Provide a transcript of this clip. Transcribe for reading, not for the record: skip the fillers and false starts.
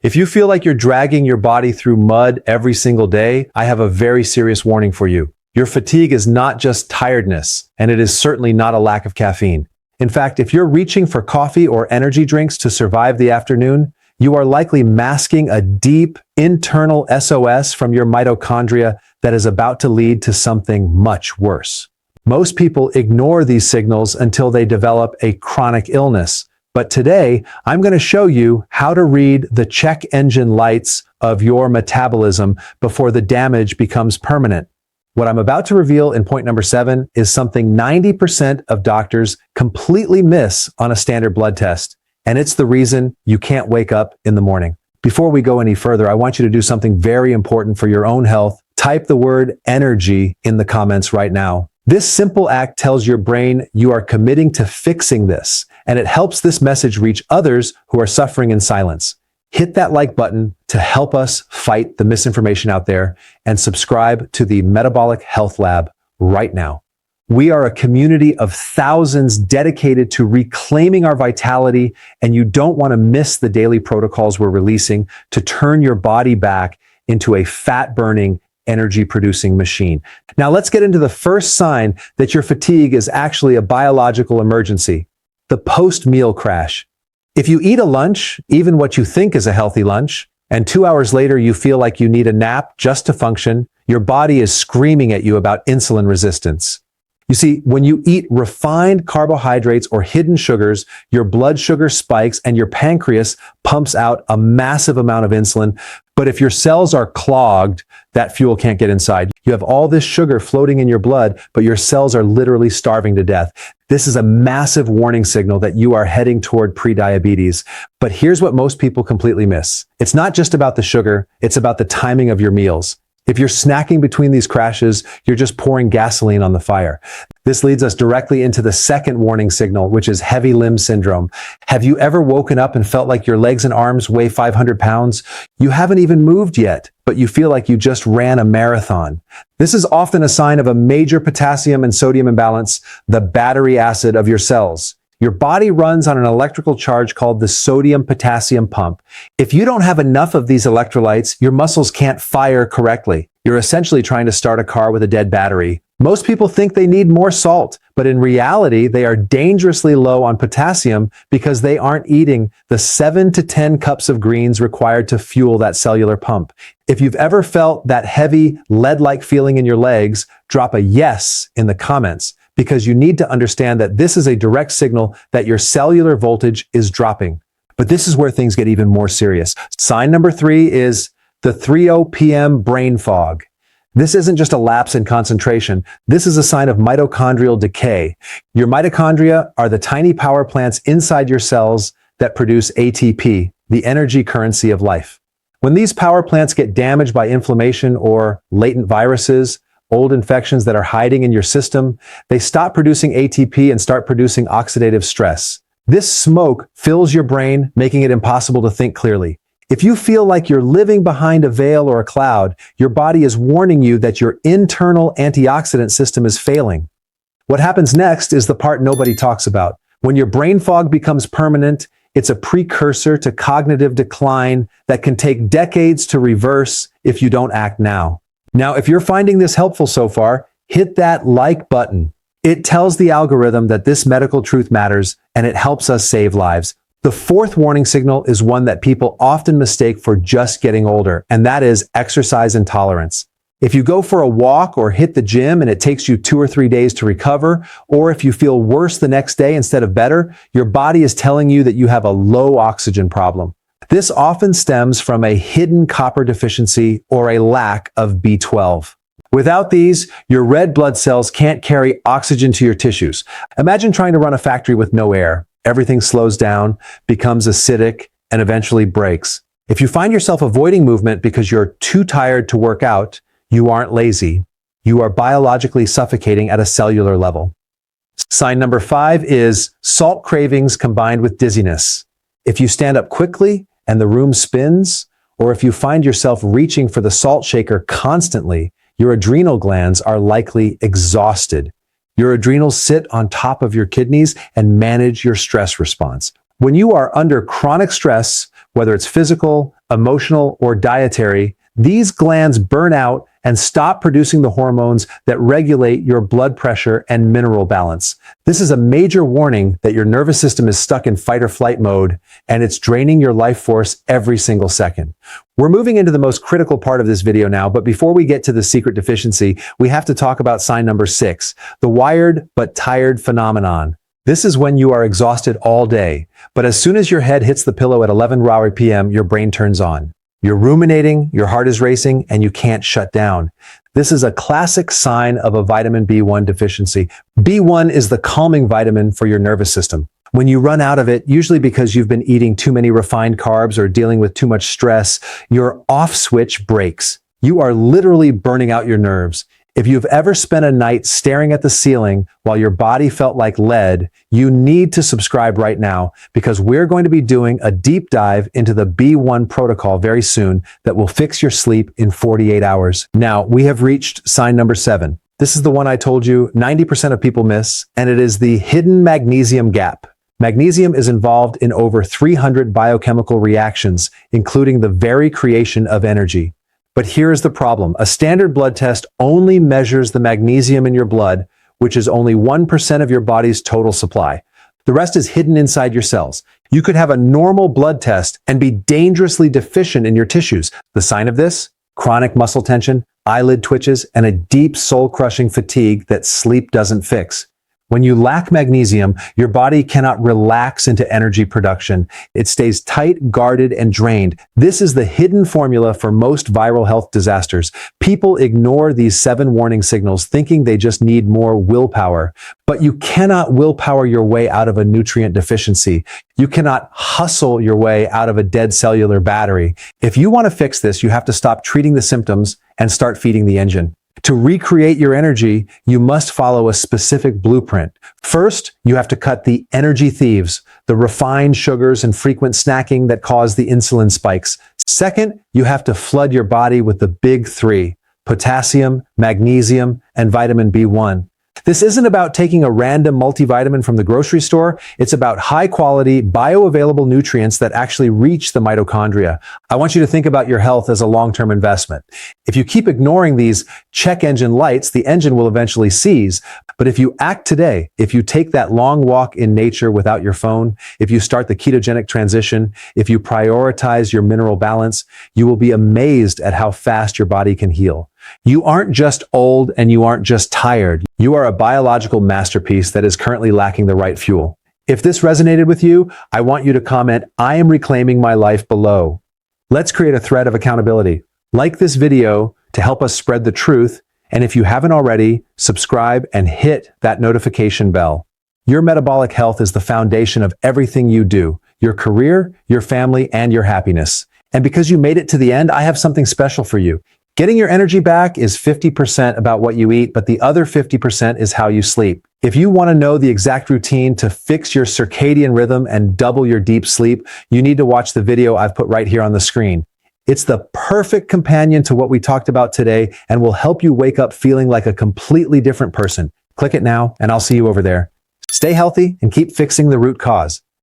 If you feel like you're dragging your body through mud every single day, I have a very serious warning for you. Your fatigue is not just tiredness, and it is certainly not a lack of caffeine. In fact, if you're reaching for coffee or energy drinks to survive the afternoon, you are likely masking a deep internal SOS from your mitochondria that is about to lead to something much worse. Most people ignore these signals until they develop a chronic illness. But today, I'm going to show you how to read the check engine lights of your metabolism before the damage becomes permanent. What I'm about to reveal in point number 7 is something 90% of doctors completely miss on a standard blood test, and it's the reason you can't wake up in the morning. Before we go any further, I want you to do something very important for your own health. Type the word energy in the comments right now. This simple act tells your brain you are committing to fixing this, and it helps this message reach others who are suffering in silence. Hit that like button to help us fight the misinformation out there, and subscribe to the Metabolic Health Lab right now. We are a community of thousands dedicated to reclaiming our vitality, and you don't want to miss the daily protocols we're releasing to turn your body back into a fat-burning, energy-producing machine. Now let's get into the first sign that your fatigue is actually a biological emergency: the post-meal crash. If you eat a lunch, even what you think is a healthy lunch, and 2 hours later you feel like you need a nap just to function, your body is screaming at you about insulin resistance. You see, when you eat refined carbohydrates or hidden sugars, your blood sugar spikes and your pancreas pumps out a massive amount of insulin. But if your cells are clogged, that fuel can't get inside. You have all this sugar floating in your blood, but your cells are literally starving to death. This is a massive warning signal that you are heading toward prediabetes. But here's what most people completely miss. It's not just about the sugar, it's about the timing of your meals. If you're snacking between these crashes, you're just pouring gasoline on the fire. This leads us directly into the second warning signal, which is heavy limb syndrome. Have you ever woken up and felt like your legs and arms weigh 500 pounds? You haven't even moved yet, but you feel like you just ran a marathon. This is often a sign of a major potassium and sodium imbalance, the battery acid of your cells. Your body runs on an electrical charge called the sodium-potassium pump. If you don't have enough of these electrolytes, your muscles can't fire correctly. You're essentially trying to start a car with a dead battery. Most people think they need more salt, but in reality, they are dangerously low on potassium because they aren't eating the 7 to 10 cups of greens required to fuel that cellular pump. If you've ever felt that heavy, lead-like feeling in your legs, drop a yes in the comments, because you need to understand that this is a direct signal that your cellular voltage is dropping. But this is where things get even more serious. Sign number 3 is the 3:00 p.m. brain fog. This isn't just a lapse in concentration. This is a sign of mitochondrial decay. Your mitochondria are the tiny power plants inside your cells that produce ATP, the energy currency of life. When these power plants get damaged by inflammation or latent viruses, old infections that are hiding in your system, they stop producing ATP and start producing oxidative stress. This smoke fills your brain, making it impossible to think clearly. If you feel like you're living behind a veil or a cloud, your body is warning you that your internal antioxidant system is failing. What happens next is the part nobody talks about. When your brain fog becomes permanent, it's a precursor to cognitive decline that can take decades to reverse if you don't act now. Now, if you're finding this helpful so far, hit that like button. It tells the algorithm that this medical truth matters, and it helps us save lives. The fourth warning signal is one that people often mistake for just getting older, and that is exercise intolerance. If you go for a walk or hit the gym and it takes you 2 or 3 days to recover, or if you feel worse the next day instead of better, your body is telling you that you have a low oxygen problem. This often stems from a hidden copper deficiency or a lack of B12. Without these, your red blood cells can't carry oxygen to your tissues. Imagine trying to run a factory with no air. Everything slows down, becomes acidic, and eventually breaks. If you find yourself avoiding movement because you're too tired to work out, you aren't lazy. You are biologically suffocating at a cellular level. Sign number 5 is salt cravings combined with dizziness. If you stand up quickly and the room spins, or if you find yourself reaching for the salt shaker constantly, your adrenal glands are likely exhausted. Your adrenals sit on top of your kidneys and manage your stress response. When you are under chronic stress, whether it's physical, emotional, or dietary, these glands burn out and stop producing the hormones that regulate your blood pressure and mineral balance. This is a major warning that your nervous system is stuck in fight or flight mode, and it's draining your life force every single second. We're moving into the most critical part of this video now, but before we get to the secret deficiency, we have to talk about sign number 6, the wired but tired phenomenon. This is when you are exhausted all day, but as soon as your head hits the pillow at 11 p.m., your brain turns on. You're ruminating, your heart is racing, and you can't shut down. This is a classic sign of a vitamin B1 deficiency. B1 is the calming vitamin for your nervous system. When you run out of it, usually because you've been eating too many refined carbs or dealing with too much stress, your off switch breaks. You are literally burning out your nerves. If you've ever spent a night staring at the ceiling while your body felt like lead, you need to subscribe right now because we're going to be doing a deep dive into the B1 protocol very soon that will fix your sleep in 48 hours. Now, we have reached sign number 7. This is the one I told you 90% of people miss, and it is the hidden magnesium gap. Magnesium is involved in over 300 biochemical reactions, including the very creation of energy. But here's the problem. A standard blood test only measures the magnesium in your blood, which is only 1% of your body's total supply. The rest is hidden inside your cells. You could have a normal blood test and be dangerously deficient in your tissues. The sign of this? Chronic muscle tension, eyelid twitches, and a deep soul-crushing fatigue that sleep doesn't fix. When you lack magnesium, your body cannot relax into energy production. It stays tight, guarded, and drained. This is the hidden formula for most viral health disasters. People ignore these 7 warning signals, thinking they just need more willpower. But you cannot willpower your way out of a nutrient deficiency. You cannot hustle your way out of a dead cellular battery. If you want to fix this, you have to stop treating the symptoms and start feeding the engine. To recreate your energy, you must follow a specific blueprint. First, you have to cut the energy thieves, the refined sugars and frequent snacking that cause the insulin spikes. Second, you have to flood your body with the big 3, potassium, magnesium, and vitamin B1. This isn't about taking a random multivitamin from the grocery store. It's about high-quality, bioavailable nutrients that actually reach the mitochondria. I want you to think about your health as a long-term investment. If you keep ignoring these check engine lights, the engine will eventually seize. But if you act today, if you take that long walk in nature without your phone, if you start the ketogenic transition, if you prioritize your mineral balance, you will be amazed at how fast your body can heal. You aren't just old and you aren't just tired. You are a biological masterpiece that is currently lacking the right fuel. If this resonated with you, I want you to comment, "I am reclaiming my life" below. Let's create a thread of accountability. Like this video to help us spread the truth. And if you haven't already, subscribe and hit that notification bell. Your metabolic health is the foundation of everything you do, your career, your family, and your happiness. And because you made it to the end, I have something special for you. Getting your energy back is 50% about what you eat, but the other 50% is how you sleep. If you want to know the exact routine to fix your circadian rhythm and double your deep sleep, you need to watch the video I've put right here on the screen. It's the perfect companion to what we talked about today and will help you wake up feeling like a completely different person. Click it now, and I'll see you over there. Stay healthy and keep fixing the root cause.